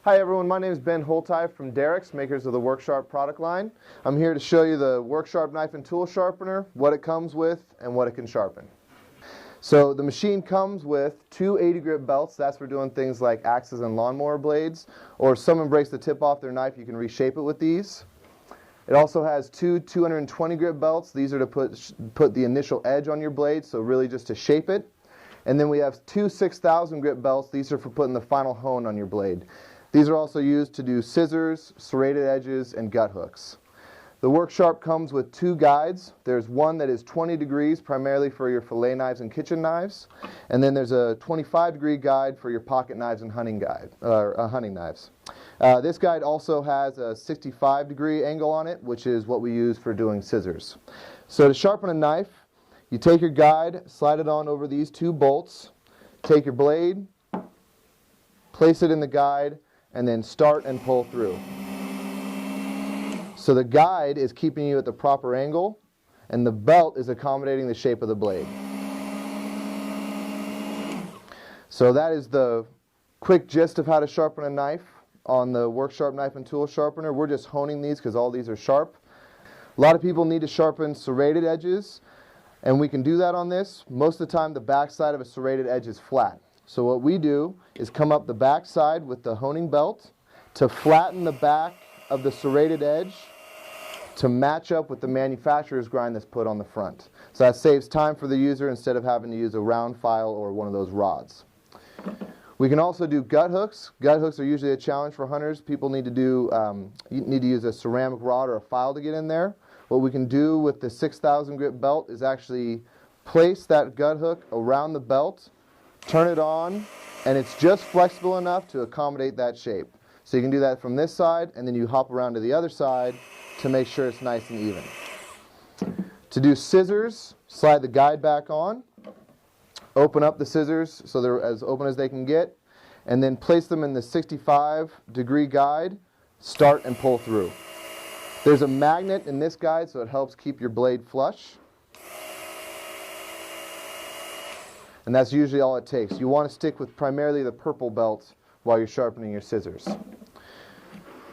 Hi everyone, my name is Ben Holtai from Derek's, makers of the WorkSharp product line. I'm here to show you the WorkSharp knife and tool sharpener, what it comes with, and what it can sharpen. So the machine comes with two 80 grit belts. That's for doing things like axes and lawnmower blades. Or if someone breaks the tip off their knife, you can reshape it with these. It also has two 220 grit belts. These are to put the initial edge on your blade, so really just to shape it. And then we have two 6,000 grit belts. These are for putting the final hone on your blade. These are also used to do scissors, serrated edges, and gut hooks. The WorkSharp comes with two guides. There's one that is 20 degrees, primarily for your fillet knives and kitchen knives. And then there's a 25-degree guide for your pocket knives and hunting knives. This guide also has a 65-degree angle on it, which is what we use for doing scissors. So to sharpen a knife, you take your guide, slide it on over these two bolts, take your blade, place it in the guide, and then start and pull through. So the guide is keeping you at the proper angle, and the belt is accommodating the shape of the blade. So that is the quick gist of how to sharpen a knife on the WorkSharp knife and tool sharpener. We're just honing these because all these are sharp. A lot of people need to sharpen serrated edges, and we can do that on this. Most of the time the back side of a serrated edge is flat. So what we do is come up the back side with the honing belt to flatten the back of the serrated edge to match up with the manufacturer's grind that's put on the front. So that saves time for the user instead of having to use a round file or one of those rods. We can also do gut hooks. Gut hooks are usually a challenge for hunters. People need to use a ceramic rod or a file to get in there. What we can do with the 6,000 grit belt is actually place that gut hook around the belt, turn it on, and it's just flexible enough to accommodate that shape. So you can do that from this side, and then you hop around to the other side to make sure it's nice and even. To do scissors, slide the guide back on, open up the scissors so they're as open as they can get, and then place them in the 65-degree guide, start and pull through. There's a magnet in this guide, so it helps keep your blade flush. And that's usually all it takes. You want to stick with primarily the purple belt while you're sharpening your scissors.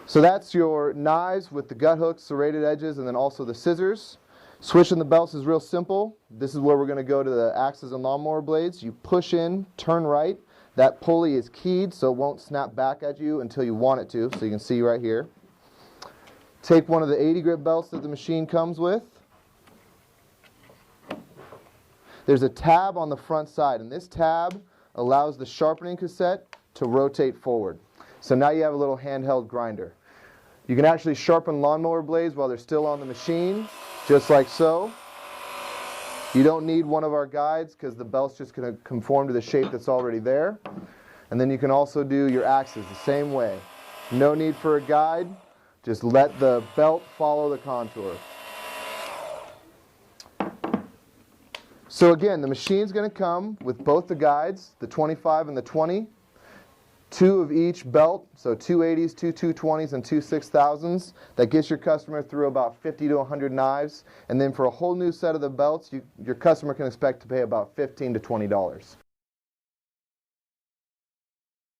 So that's your knives with the gut hooks, serrated edges, and then also the scissors. Switching the belts is real simple. This is where we're going to go to the axes and lawnmower blades. You push in, turn right. That pulley is keyed so it won't snap back at you until you want it to, so you can see right here. Take one of the 80 grit belts that the machine comes with. There's a tab on the front side, and this tab allows the sharpening cassette to rotate forward. So now you have a little handheld grinder. You can actually sharpen lawnmower blades while they're still on the machine, just like so. You don't need one of our guides because the belt's just going to conform to the shape that's already there. And then you can also do your axes the same way. No need for a guide. Just let the belt follow the contour. So again, the machine's going to come with both the guides, the 25 and the 20, two of each belt, so two 80s, two 220s, and two 6,000s. That gets your customer through about 50 to 100 knives. And then for a whole new set of the belts, your customer can expect to pay about $15 to $20.